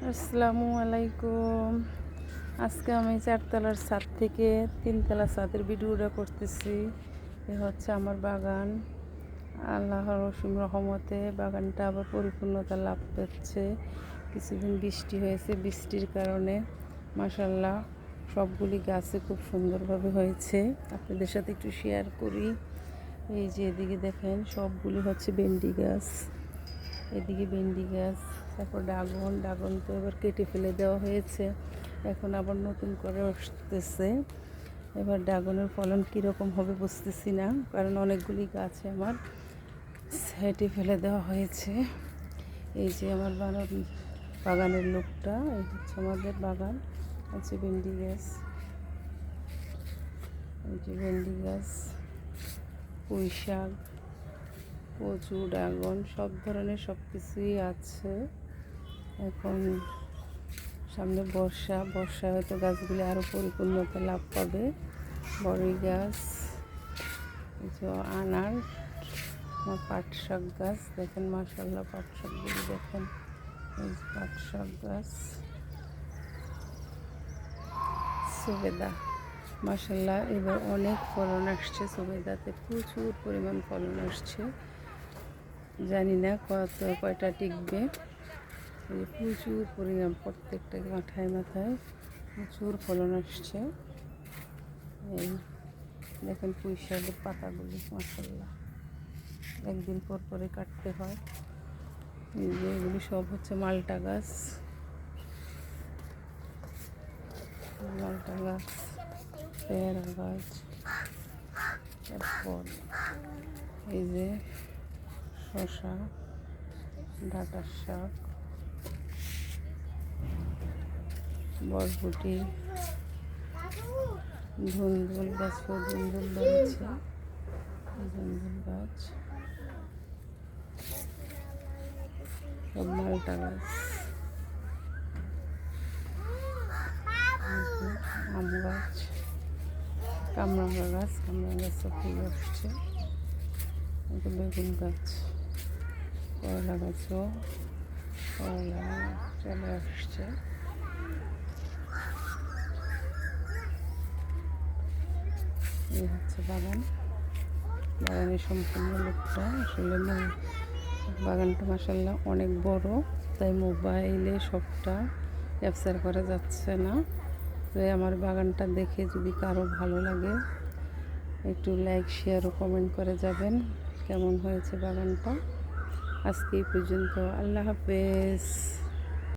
আসসালামু আলাইকুম। আজকে আমি চারতলার ছাদ থেকে তিনতলা ছাদের ভিডিওটা করতেছি। এ হচ্ছে আমার বাগান। আল্লাহর অসীম রহমতে বাগানটা আবার পরিপূর্ণতা লাভ করছে। কিছুদিন বৃষ্টি হয়েছে, বৃষ্টির কারণে মাশাআল্লাহ সবগুলি গাছে খুব সুন্দরভাবে হয়েছে। আপনাদের সাথে একটু শেয়ার করি। এই যে এদিকে দেখেন সবগুলি হচ্ছে ভেন্ডি গাছ, এদিকে ভেন্ডি গাছ, তারপর ড্রাগন তো এবার কেটে ফেলে দেওয়া হয়েছে, এখন আবার নতুন করে আসতেছে। এবার ড্রাগনের ফলন কীরকম হবে বুঝতেছি না, কারণ অনেকগুলি গাছে আমার হেঁটে ফেলে দেওয়া হয়েছে। এই যে আমার বাগানের লোকটা, এই হচ্ছে আমাদের বাগান, আছে ভেন্ডি গাছ, এই যে ভেন্ডি গাছ, পুঁই শাক, কচু, ড্রাগন সব ধরনের সব কিছুই আছে। এখন সামনে বর্ষা হয়তো গাছগুলি আরও পরিপূর্ণতা লাভ পাবে। বড়ই গাছ, এই যে আনার, আমার পাট শাক গাছ দেখেন, মাশাআল্লাহ পাট শাকগুলি দেখেন, এই যে পাট শাক গাছ, সবেদা, মাশাআল্লাহ এবার অনেক ফলন আসছে, সবেদাতে প্রচুর পরিমাণ ফলন আসছে, জানি না কয়টা টিকবে। প্রচুর পরিমাণ প্রত্যেকটা মাথায় প্রচুর ফলন আসছে। এই দেখেন পুঁই শাকের পাতাগুলি মাশাআল্লাহ একদিন পর পরে কাটতে হয়। এই যে এগুলি সব হচ্ছে মালটা গাছ, পেয়ারা গাছ, তারপর এই যে শসা, ডাঁটার শাক, বরবটি, ধুন্দুল গাছ, ধুন্দুল ধরেছে, ধুন্দুল গাছ, সব মালটা গাছ, আম গাছ, কামরাঙ্গা গাছ সব ফুল আসছে, বেগুন গাছ, করলা গাছও করলা চলে আসছে। এই হচ্ছে বাগানের সম্পূর্ণ লোকটা। আসলে বাগানটা মাশাআল্লাহ অনেক বড়, তাই মোবাইলে সবটা ক্যাপচার করা যাচ্ছে না। তো আমার বাগানটা দেখে যদি কারো ভালো লাগে একটু লাইক, শেয়ার ও কমেন্ট করে যাবেন কেমন হয়েছে বাগানটা। আজকে এই পর্যন্ত, আল্লাহ হাফেজ।